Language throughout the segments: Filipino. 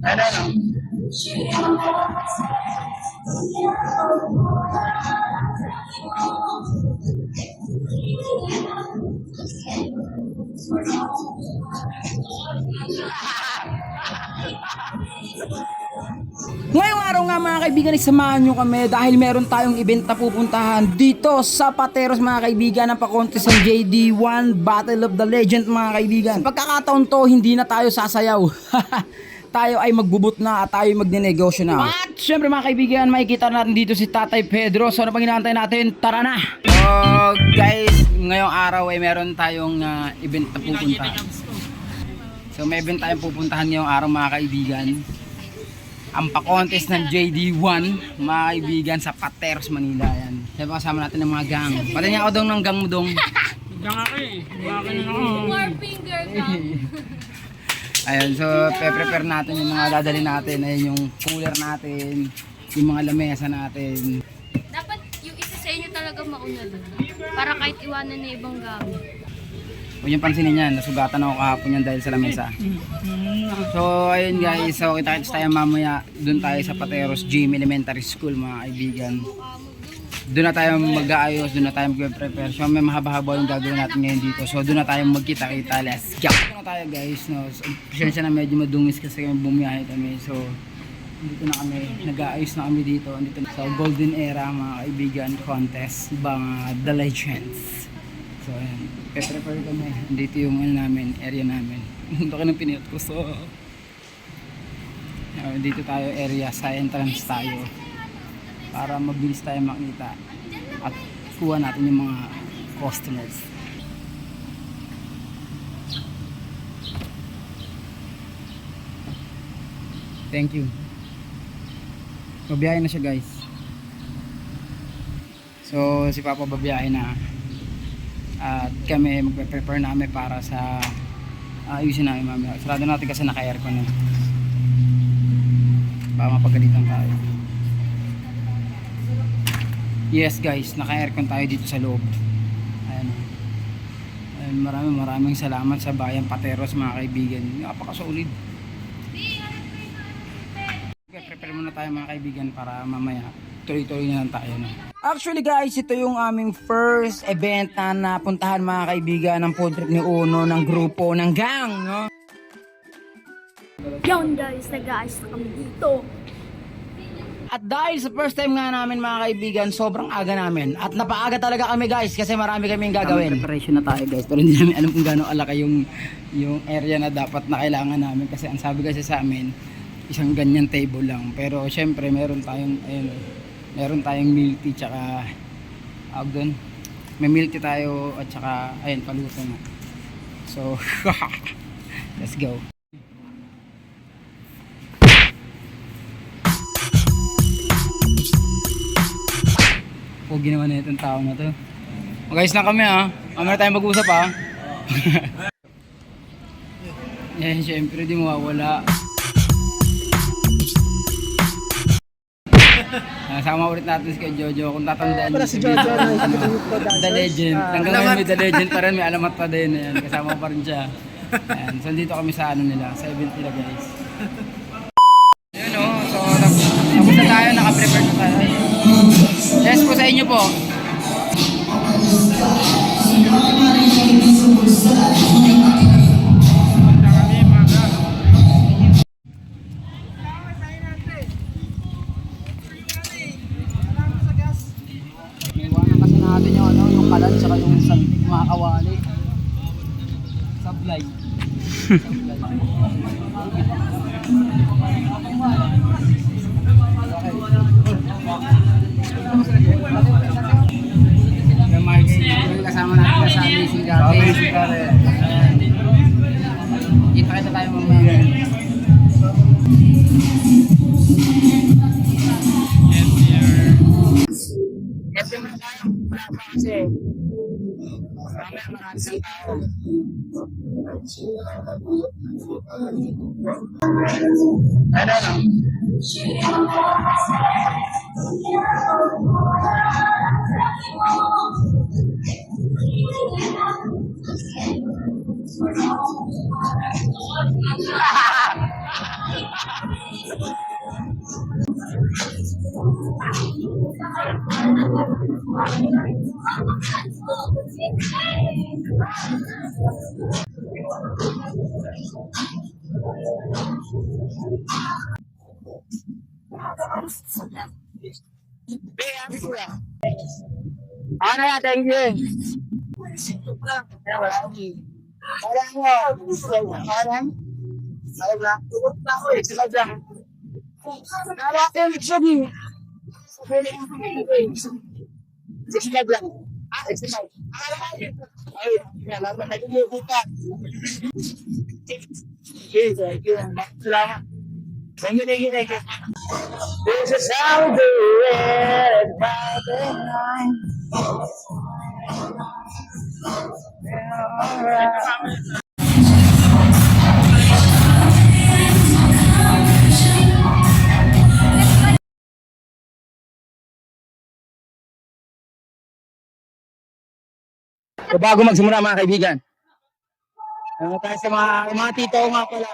Ano, no? Ngayong araw nga mga kaibigan, isamahan nyo kami dahil meron tayong event na pupuntahan dito sa Pateros mga kaibigan, ng pa-contest ng JD1 Battle of the Legend mga kaibigan. Sa pagkakataon to, hindi na tayo sasayaw. Tayo ay magbubut na at tayo magnenegosyo na. At syempre mga kaibigan, makikita natin dito si Tatay Pedro. So ano pang inaantay natin? Tara na! So guys, ngayong araw ay meron tayong event na pupuntahan. So may event tayong pupuntahan ngayong araw mga kaibigan. Ang pa-contest ng JD1 mga kaibigan sa Pateros, Manila. Yan. Siyempre kasama natin ng mga gang. Pati niya ako dong ng gang mo dong. Gang ako eh. Bakit na ako? Four finger gang. Ayun, so pe-prepare natin yung mga dadali natin. Ayun yung cooler natin, yung mga lamesa natin. Dapat yung isa sa inyo talaga mauna doon. Para kahit iwanan na ibang gamit. Huwag yung pansinin yan, nasugatan ako kahapon yan dahil sa lamesa. So ayun guys, so kita-kits tayo mamaya. Doon tayo sa Pateros Gym Elementary School mga kaibigan. Doon na tayo mag-aayos, doon na tayo mag-prepare. So may mahaba-haba yung gagawin natin ngayon dito. So doon na tayo magkita-kita. Let's go! Doon na tayo guys, no? So, pasensya na medyo madungis kasi bumiyahe kami. So dito na kami, nag-aayos na kami dito. Dito na sa Golden Era mga kaibigan contest, bang The Legends. So ayan, prepare kami. Dito yung namin, area namin. Ito ka ng pinilot ko. So dito tayo area, sa entrance tayo. Para mabilis tayo makita at kuha natin yung mga customers. Thank you. Babiyahe na siya guys. So si Papa babiyahe na. At kami magpe-prepare namin para sa ayusin namin mamaya. Sarado natin kasi naka-aircon na. Baka mapagalitan tayo. Yes guys, naka-aircon tayo dito sa loob. Ayan. Ayan, maraming salamat sa Bayan Pateros mga kaibigan. Napakasolid. Okay, prepare muna tayo mga kaibigan para mamaya tuloy-tuloy na lang tayo. No? Actually guys, ito yung aming first event na napuntahan mga kaibigan ng food trip ni Uno ng grupo ng gang. No? Yun guys, nag-aayos na kami dito. At dahil sa first time nga namin mga kaibigan, sobrang aga namin. At napaaga talaga kami guys kasi marami kaming gagawin. Preparation na tayo guys, pero hindi namin alam kung gaano alaka yung area na dapat na kailangan namin. Kasi ang sabi kasi sa amin, isang ganyan table lang. Pero syempre meron tayong, ayun, meron tayong milk tea tsaka, doon. May milk tea tayo at tsaka, ayun, paluto na. So, let's go. O ginawa na itong tao na to. Mag-ayos lang kami ha. Mamaya tayo mag-usap ha. Eh, syempre di mawawala. Sama ulit natin si Jojo. Kung tatandaan niyo si Jojo. The Legend. Hanggang ngayon may The Legend pa rin. May alamat pa din. Ayan, kasama pa rin siya. Ayan. So dito kami sa ano nila. Sa event nila guys. Ayan o. So tapos na tayo. Naka-prepare na tayo. Yes po sa inyo po. Iwanan kasi natin yung ano, yung kalan tsaka yung mga kawali. Supply. Kasama natin sa Amazing Garden. Kita tayo mamaya. Ano, no? Ano yan, thank you. Thank you. This is how we do it by the night. So bago magsimula mga kaibigan, ano tayo sa mga tito ko nga pala.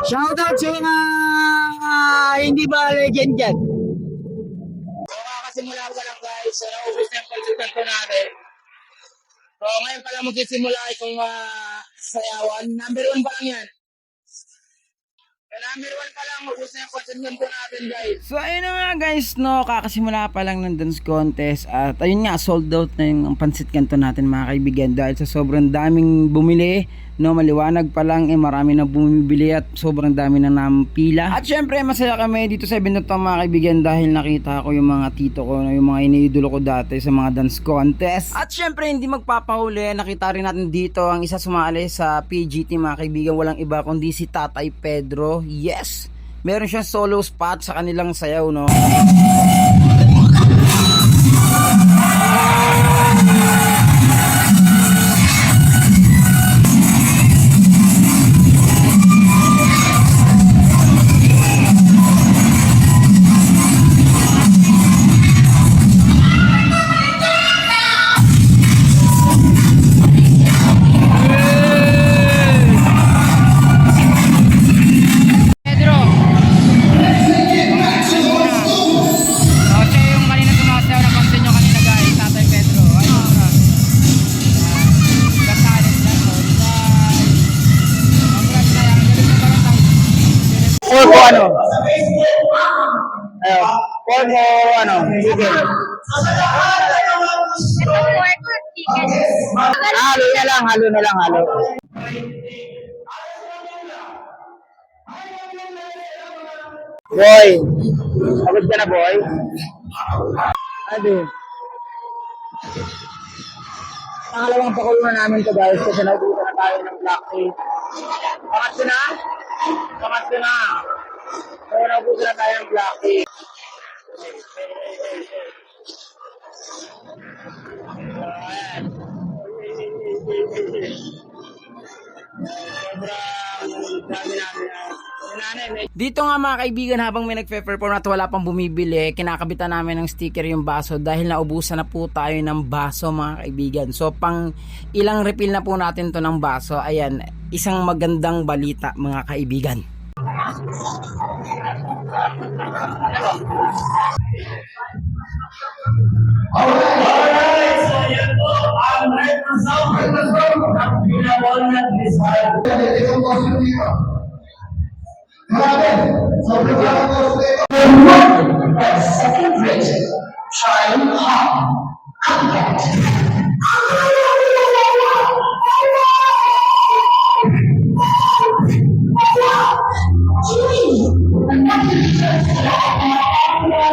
Shoutout sa mga hindi ba legend dyan. So kakasimula ko lang guys, so naubos na yung pagsutan ko natin. So ngayon pala magsisimula itong sayawan. Number 1 pa lang yan. Number 1 pa lang, ubos na yung pagsutan ko natin guys. So ayun na nga guys, no, kakasimula pa lang ng dance contest. At ayun nga, sold out na yung pansit kanto natin mga kaibigan. Dahil sa sobrang daming bumili, no, maliwanag pa lang, marami na bumibili at sobrang dami na pila. At syempre masaya kami dito sa event na to mga kaibigan dahil nakita ko yung mga tito ko, no, yung mga iniidolo ko dati sa mga dance contest. At syempre hindi magpapahuli, nakita rin natin dito ang isa sumali sa PGT mga kaibigan, walang iba kundi si Tatay Pedro. Yes, meron siyang solo spot sa kanilang sayaw, no. Ano? Ano? Sige. Halo na lang. Boy, pagod ka na boy? Ano? Pangalawang pakulo na namin to guys kasi naubusan na tayo ng black tea. Pangatlo na? So, naubusan na tayo ng black tea. Dito nga mga kaibigan, habang may nagpe-perform at wala pang bumibili, kinakabitan namin ng sticker yung baso dahil naubusan na po tayo ng baso mga kaibigan. So pang ilang refill na po natin to ng baso. Ayan, isang magandang balita mga kaibigan. Alright, so yan po ang red ng sound ang pinawalan ni Sarah. Grabe! Sobrang ako second rate, trying hard.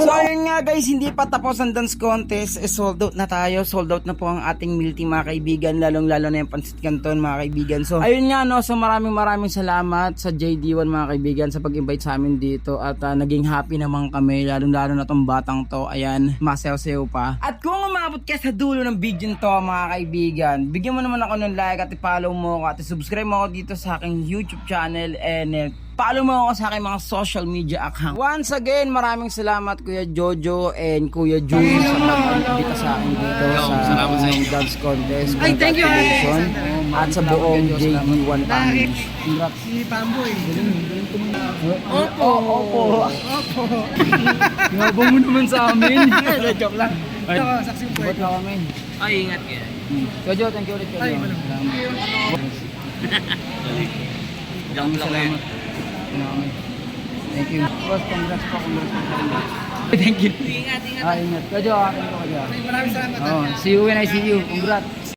So ayun nga guys, hindi pa tapos ang dance contest, sold out na tayo, sold out na po ang ating milk tea mga kaibigan, lalong lalo na yung pansit canton mga kaibigan. So ayun nga no, so maraming salamat sa JD1 mga kaibigan sa pag-invite sa amin dito at naging happy naman kami, lalong lalo na tong batang to, ayan, masayaw-sayaw pa. At kung umabot ka sa dulo ng video to mga kaibigan, bigyan mo naman ako ng like at i-follow mo ako at i-subscribe mo ako dito sa aking YouTube channel and Follow mo ako sa aking mga social media account. Once again, maraming salamat Kuya Jojo and Kuya Jun sa pag-invita sa akin dito sa dance contest. Ay, thank you, Congratulations. At sa buong JD1 family. Congrats. Si Pamboy. Opo. Ngabang mo naman sa amin. Joke lang. Ito, saksi po. Ba't na kami? Ay, ingat kaya. Kuya Jo, thank you ulit. Ay, Kuya Jo. Jump lang eh. Thank you. Boss, congrats po. Thank you. Ingat. Ingat. Kuya Jo, thank you Kuya Jo. Maraming salamat. See you when I see you. Congrats.